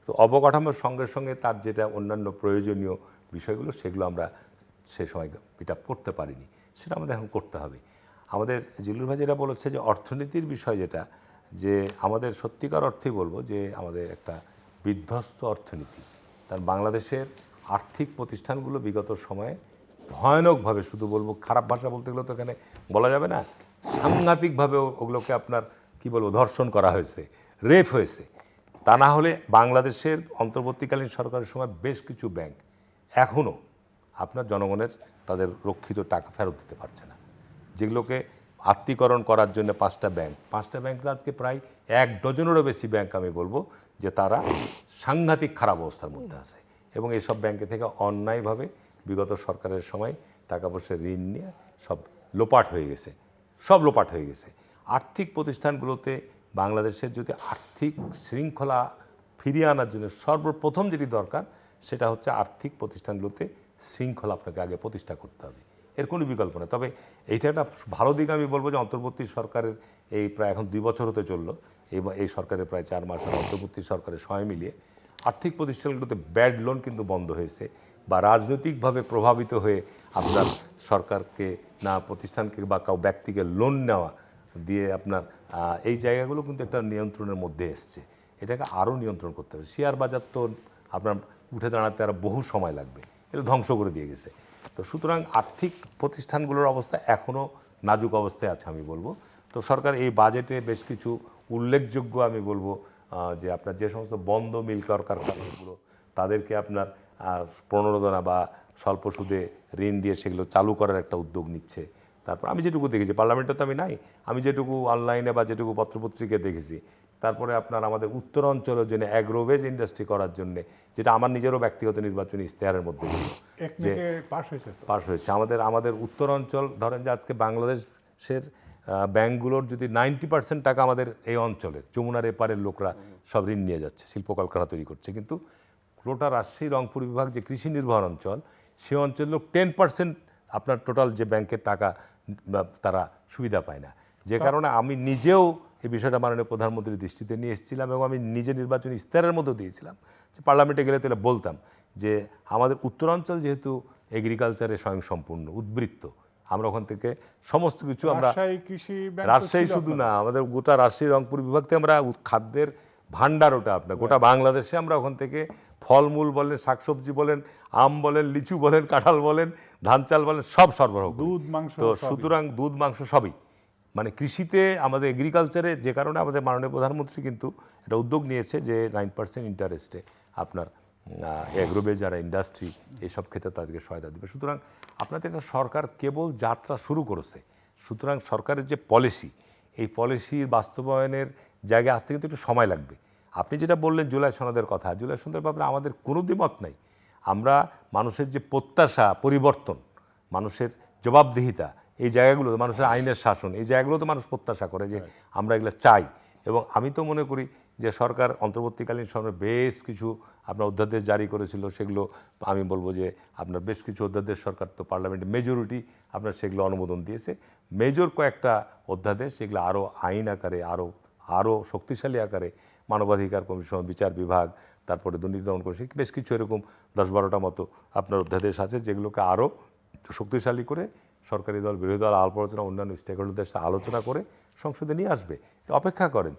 তো অবকাঠামোর সঙ্গে সঙ্গে তার যেটা অন্যান্য প্রয়োজনীয় বিষয়গুলো সেগুলো আমরা সে সময় পিক আপ করতে পারিনি, সেটা আমাদের এখন করতে হবে। আমাদের জিল্লুর ভাই যেটা বলেছে যে অর্থনীতির বিষয় যেটা, যে আমাদের সত্যিকার অর্থেই বলবো যে আমাদের একটা বিধ্বস্ত অর্থনীতি। তার বাংলাদেশের আর্থিক প্রতিষ্ঠানগুলো বিগত সময়ে ভয়ানকভাবে, শুধু বলবো খারাপ ভাষা বলতে গেলে তো এখানে বলা যাবে না, সাংঘাতিকভাবে ওগুলোকে আপনার কি বলবো ধর্ষণ করা হয়েছে, রেপ হয়েছে। তা না হলে বাংলাদেশের অন্তর্বর্তীকালীন সরকারের সময় বেশ কিছু ব্যাংক এখনও আপনার জনগণের তাদের রক্ষিত টাকা ফেরত দিতে পারছে না, যেগুলোকে আত্মীকরণ করার জন্য পাঁচটা ব্যাংক আজকে প্রায় 1 ডজনেরও বেশি ব্যাংক আমি বলবো যে তারা সাংঘাতিক খারাপ অবস্থার মধ্যে আছে। এবং এইসব ব্যাংকে থেকে অন্যায়ভাবে বিগত সরকারের সময় টাকা পয়সা ঋণ নিয়ে সব লোপাট হয়ে গেছে, আর্থিক প্রতিষ্ঠানগুলোতে বাংলাদেশের যদি আর্থিক শৃঙ্খলা ফিরিয়ে আনার জন্য সর্বপ্রথম যেটি দরকার সেটা হচ্ছে আর্থিক প্রতিষ্ঠানগুলোতে শৃঙ্খলা আপনাকে আগে প্রতিষ্ঠা করতে হবে, এর কোনো বিকল্প নেই। তবে এইটা একটা ভালো দিক আমি বলবো যে অন্তর্বর্তী সরকারের এই প্রায় এখন 2 বছর হতে চললো, এই সরকারের প্রায় 4 মাস অন্তর্বর্তী সরকারের সময় মিলিয়ে আর্থিক প্রতিষ্ঠানগুলোতে ব্যাড লোন কিন্তু বন্ধ হয়েছে, বা রাজনৈতিকভাবে প্রভাবিত হয়ে আপনার সরকারকে না প্রতিষ্ঠানকে বা কাউ ব্যক্তিকে লোন নেওয়া দিয়ে আপনার এই জায়গাগুলো কিন্তু একটা নিয়ন্ত্রণের মধ্যে এসছে। এটাকে আরও নিয়ন্ত্রণ করতে হবে। শেয়ার বাজার তো আপনার উঠে দাঁড়াতে আরও বহু সময় লাগবে, এটা ধ্বংস করে দিয়ে গেছে। তো সুতরাং আর্থিক প্রতিষ্ঠানগুলোর অবস্থা এখনও নাজুক অবস্থায় আছে আমি বলবো। তো সরকার এই বাজেটে বেশ কিছু উল্লেখযোগ্য আমি বলবো যে আপনার যে সমস্ত বন্ধ মিল কারখানাগুলো তাদেরকে আপনার প্রণোদনা বা স্বল্প সুদে ঋণ দিয়ে সেগুলো চালু করার একটা উদ্যোগ নিচ্ছে। তারপর আমি যেটুকু দেখেছি, পার্লামেন্টে তো আমি নাই, আমি যেটুকু অনলাইনে বা যেটুকু পত্রপত্রিকায় দেখেছি, তারপরে আপনার আমাদের উত্তরাঞ্চলের জন্য অ্যাগ্রোভেজ ইন্ডাস্ট্রি করার জন্য, যেটা আমার নিজেরও ব্যক্তিগত নির্বাচনী ইশতেহারের মধ্যে যে পাস হয়েছে, আমাদের উত্তরাঞ্চল ধরেন যে আজকে বাংলাদেশের ব্যাংকগুলোর যদি 90% টাকা আমাদের এই অঞ্চলের যমুনার এপারের লোকরা সব ঋণ নিয়ে যাচ্ছে, শিল্প কলকারখানা তৈরি করছে, কিন্তু গোটা রাজশাহী রংপুর বিভাগ যে কৃষি নির্ভর অঞ্চল, সে অঞ্চলের লোক 10% আপনার টোটাল যে ব্যাংকের টাকা তারা সুবিধা পায় না। যে কারণে আমি নিজেও এই বিষয়টা মাননীয় প্রধানমন্ত্রীর দৃষ্টিতে নিয়ে এসেছিলাম এবং আমি নিজে নির্বাচনী ইশতেহারের মধ্যে দিয়েছিলাম যে পার্লামেন্টে গেলে তাহলে বলতাম যে আমাদের উত্তরাঞ্চল যেহেতু এগ্রিকালচারে স্বয়ংসম্পূর্ণ উদ্বৃত্ত, আমরা ওখান থেকে সমস্ত কিছু আমরা রাজশাহী শুধু না, আমাদের গোটা রাজশাহী রংপুর বিভাগ থেকে আমরা খাদ্যের ভান্ডার, ওটা আপনার গোটা বাংলাদেশে আমরা ওখান থেকে ফলমূল বলেন, শাকসবজি বলেন, আম বলেন, লিচু বলেন, কাঁঠাল বলেন, ধান চাল বলেন, সব সরবরাহ, দুধ মাংস। তো সুতরাং দুধ মাংস সবই মানে কৃষিতে আমাদের এগ্রিকালচারে, যে কারণে আমাদের মাননীয় প্রধানমন্ত্রী কিন্তু একটা উদ্যোগ নিয়েছে যে 9% ইন্টারেস্টে আপনার অ্যাগ্রোভেজ যারা ইন্ডাস্ট্রি এইসব ক্ষেত্রে তাদেরকে সহায়তা দেবে। সুতরাং আপনাদের একটা সরকার কেবল যাত্রা শুরু করেছে, সুতরাং সরকারের যে পলিসি, এই পলিসির বাস্তবায়নের জায়গায় আসতে কিন্তু একটু সময় লাগবে। আপনি যেটা বললেন জুলাই সনদের কথা, জুলাই সনদের ব্যাপারে আমাদের কোনো দ্বিমত নাই। আমরা মানুষের যে প্রত্যাশা পরিবর্তন, মানুষের জবাবদিহিতা, এই জায়গাগুলো, মানুষের আইনের শাসন, এই জায়গাগুলোতে মানুষ প্রত্যাশা করে যে আমরা এগুলো চাই। এবং আমি তো মনে করি যে সরকার অন্তর্বর্তীকালীন সময়ে বেশ কিছু আপনার অধ্যাদেশ জারি করেছিল, সেগুলো আমি বলবো যে আপনার বেশ কিছু অধ্যাদেশ সরকার তো পার্লামেন্টে মেজরিটি আপনার সেগুলো অনুমোদন দিয়েছে। মেজর কয়েকটা অধ্যাদেশ যেগুলো আরও আইন আকারে আরও শক্তিশালী আকারে মানবাধিকার কমিশন, বিচার বিভাগ, তারপরে দুর্নীতি দমন কমিশন, বেশ কিছু এরকম 10-12টা মতো আপনার অধ্যাদেশ আছে যেগুলোকে আরও শক্তিশালী করে সরকারি দল, বিরোধী দল, আলাপ আলোচনা, অন্যান্য স্টেক হোল্ডারদের সাথে আলোচনা করে সংসদে নিয়ে আসবে। অপেক্ষা করেন।